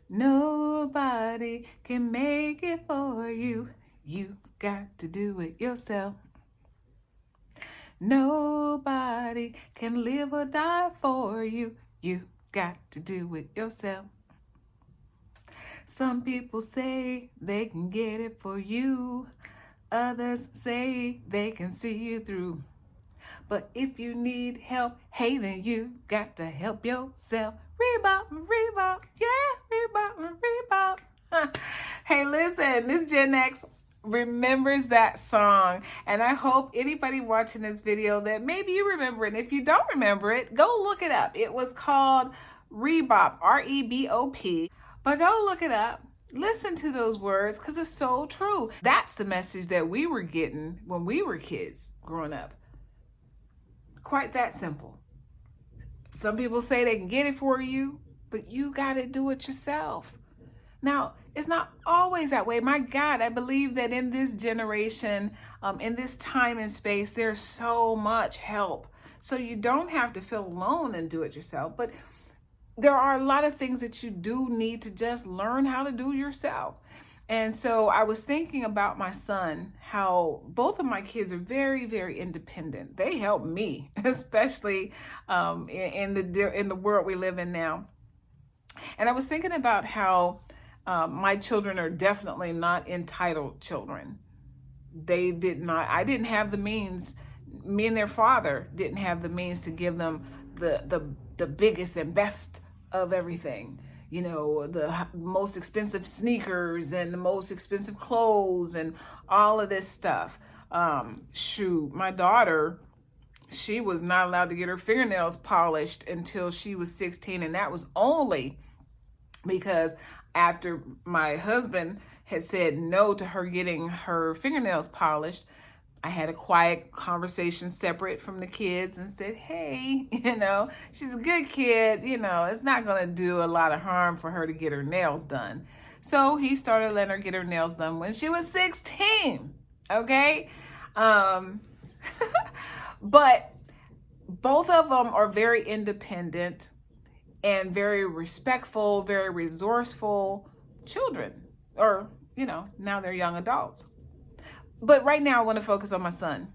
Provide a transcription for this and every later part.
Nobody can make it for you. You got to do it yourself. Nobody can live or die for you. You got to do it yourself. Some people say they can get it for you. Others say they can see you through. But if you need help, hey, then you got to help yourself. Rebop, rebop, yeah, rebop, rebop. Hey, listen, this Gen X remembers that song, and I hope anybody watching this video that maybe you remember it. And if you don't remember it, go look it up. It was called Rebop, R-E-B-O-P. But go look it up. Listen to those words because it's so true. That's the message that we were getting when we were kids growing up. Quite that simple. Some people say they can get it for you, but you got to do it yourself. Now, it's not always that way. My God, I believe that in this generation, in this time and space, there's so much help. So you don't have to feel alone and do it yourself. But there are a lot of things that you do need to just learn how to do yourself. And so I was thinking about my son, how both of my kids are very, very independent. They help me, especially in the world we live in now. And I was thinking about how my children are definitely not entitled children. I didn't have the means. Me and their father didn't have the means to give them the biggest and best of everything. You know, the most expensive sneakers and the most expensive clothes and all of this stuff. My daughter, she was not allowed to get her fingernails polished until she was 16. And that was only because after my husband had said no to her getting her fingernails polished, I had a quiet conversation separate from the kids and said, hey, she's a good kid. It's not going to do a lot of harm for her to get her nails done. So he started letting her get her nails done when she was 16. Okay. But both of them are very independent and very respectful, very resourceful children, or, now they're young adults. But right now I want to focus on my son.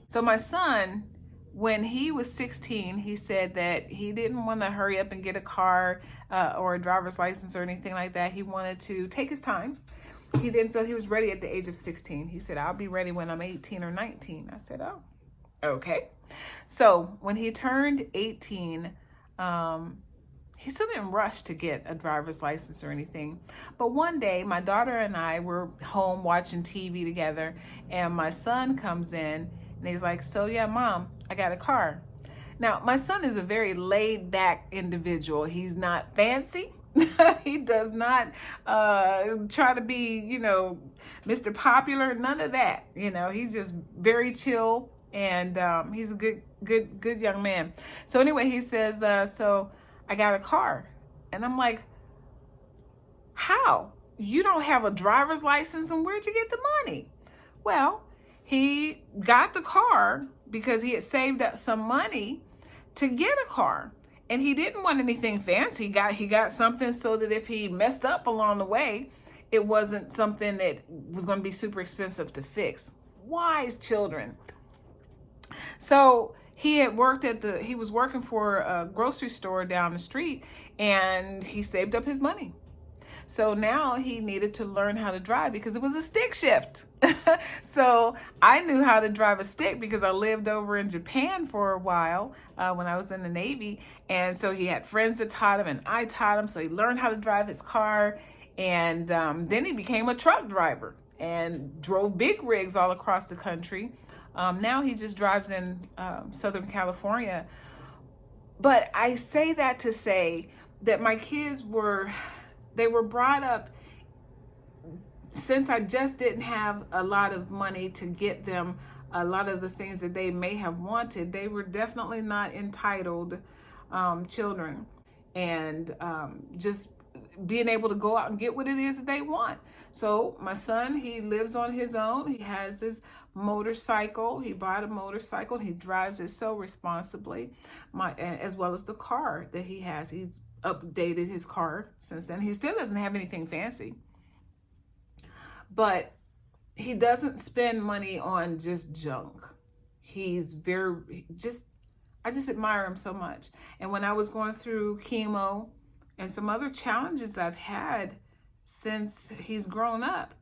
So my son, when he was 16, he said that he didn't want to hurry up and get a car or a driver's license or anything like that. He wanted to take his time. He didn't feel he was ready at the age of 16. He said, I'll be ready when I'm 18 or 19. I said, oh, okay. So when he turned 18, he still didn't rush to get a driver's license or anything. But one day, my daughter and I were home watching TV together, and my son comes in, and he's like, so yeah, Mom, I got a car. Now, my son is a very laid-back individual. He's not fancy. He does not try to be, Mr. Popular, none of that. He's just very chill, and he's a good young man. So anyway, he says, so I got a car. And I'm like, how? You don't have a driver's license, and where'd you get the money? Well, he got the car because he had saved up some money to get a car. And he didn't want anything fancy. He got something so that if he messed up along the way, it wasn't something that was going to be super expensive to fix. Wise children. So he was working for a grocery store down the street, and he saved up his money. So now he needed to learn how to drive because it was a stick shift. So I knew how to drive a stick because I lived over in Japan for a while when I was in the Navy. And so he had friends that taught him, and I taught him. So he learned how to drive his car. And then he became a truck driver and drove big rigs all across the country. Now he just drives in Southern California. But I say that to say that my kids were brought up, since I just didn't have a lot of money to get them a lot of the things that they may have wanted. They were definitely not entitled children, and just being able to go out and get what it is that they want. So my son, he lives on his own. He has his motorcycle. He bought a motorcycle. He drives it so responsibly, as well as the car that he has. He's updated his car since then. He still doesn't have anything fancy, but he doesn't spend money on just junk. He's I just admire him so much. And when I was going through chemo and some other challenges I've had since he's grown up,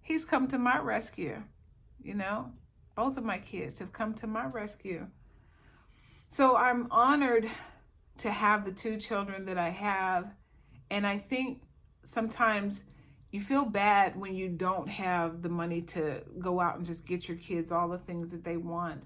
he's come to my rescue. You know, both of my kids have come to my rescue. So I'm honored to have the two children that I have. And I think sometimes you feel bad when you don't have the money to go out and just get your kids all the things that they want.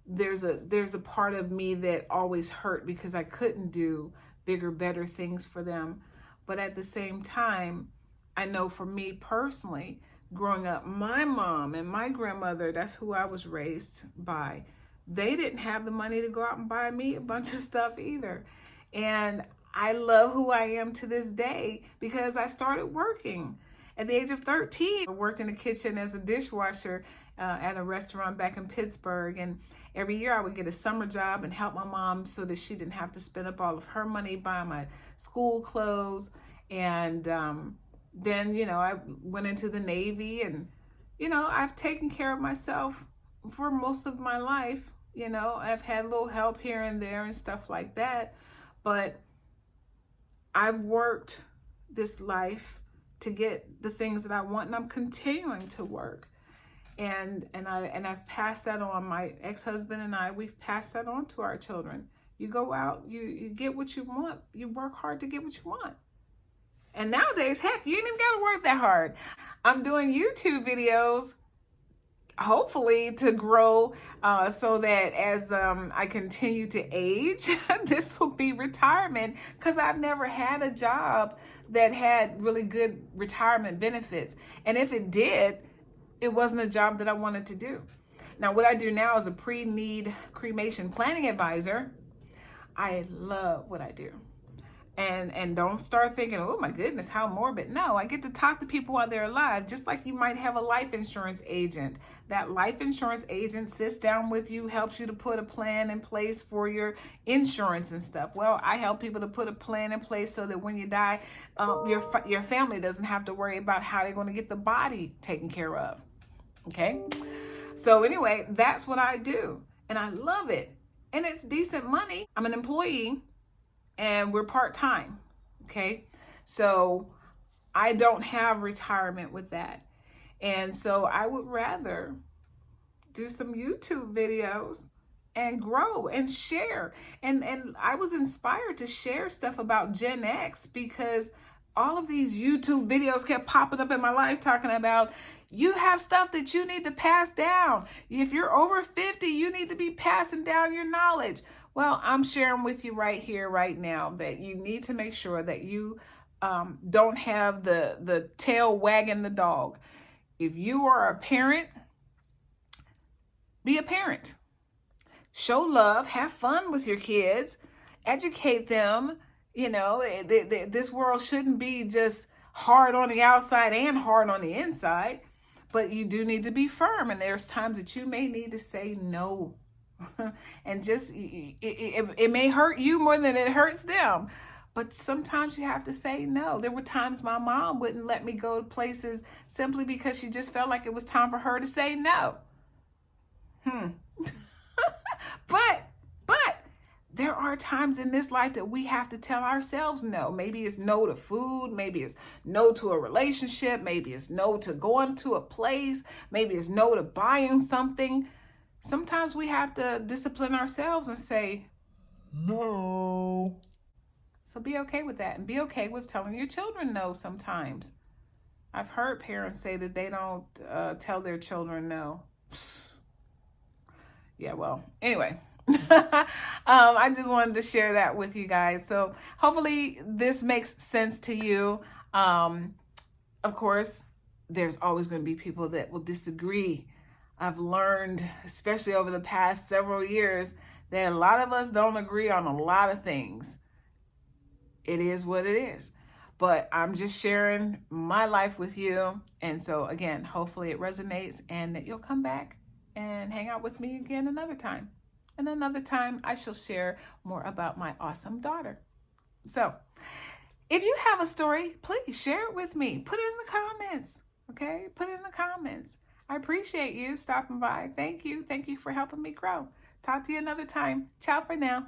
There's a part of me that always hurt because I couldn't do bigger, better things for them. But at the same time, I know for me personally, growing up, my mom and my grandmother, that's who I was raised by, they didn't have the money to go out and buy me a bunch of stuff either. And I love who I am to this day because I started working. At the age of 13, I worked in the kitchen as a dishwasher at a restaurant back in Pittsburgh. And every year I would get a summer job and help my mom so that she didn't have to spend up all of her money buying my school clothes. And then, you know, I went into the Navy and, you know, I've taken care of myself for most of my life. You know, I've had a little help here and there and stuff like that. But I've worked this life to get the things that I want, and I'm continuing to work. And I've passed that on. My ex-husband and I, we've passed that on to our children. You go out, you get what you want. You work hard to get what you want. And nowadays, heck, you ain't even got to work that hard. I'm doing YouTube videos, hopefully to grow so that as I continue to age, this will be retirement, because I've never had a job that had really good retirement benefits. And if it did, it wasn't a job that I wanted to do. Now, what I do now is a pre-need cremation planning advisor. I love what I do. And don't start thinking, oh my goodness, how morbid. No, I get to talk to people while they're alive, just like you might have a life insurance agent. That life insurance agent sits down with you, helps you to put a plan in place for your insurance and stuff. Well, I help people to put a plan in place so that when you die, your family doesn't have to worry about how they're going to get the body taken care of. Okay? So anyway, that's what I do. And I love it. And it's decent money. I'm an employee. And we're part-time, okay? So I don't have retirement with that. And so I would rather do some YouTube videos and grow and share. And I was inspired to share stuff about Gen X because all of these YouTube videos kept popping up in my life talking about, you have stuff that you need to pass down. If you're over 50, you need to be passing down your knowledge. Well, I'm sharing with you right here, right now, that you need to make sure that you don't have the tail wagging the dog. If you are a parent, be a parent. Show love, have fun with your kids, educate them. You know, this world shouldn't be just hard on the outside and hard on the inside, but you do need to be firm. And there's times that you may need to say no. And just it may hurt you more than it hurts them, but sometimes you have to say no. There were times my mom wouldn't let me go to places simply because she just felt like it was time for her to say no. But there are times in this life that we have to tell ourselves no. Maybe it's no to food, maybe it's no to a relationship, maybe it's no to going to a place, maybe it's no to buying something. Sometimes we have to discipline ourselves and say, no. So be okay with that, and be okay with telling your children no sometimes. I've heard parents say that they don't tell their children no. Yeah, well, anyway. I just wanted to share that with you guys. So hopefully this makes sense to you. Of course, there's always going to be people that will disagree. I've learned, especially over the past several years, that a lot of us don't agree on a lot of things. It is what it is. But I'm just sharing my life with you. And so again, hopefully it resonates and that you'll come back and hang out with me again another time. And another time I shall share more about my awesome daughter. So if you have a story, please share it with me. Put it in the comments. Okay? Put it in the comments. I appreciate you stopping by. Thank you. Thank you for helping me grow. Talk to you another time. Ciao for now.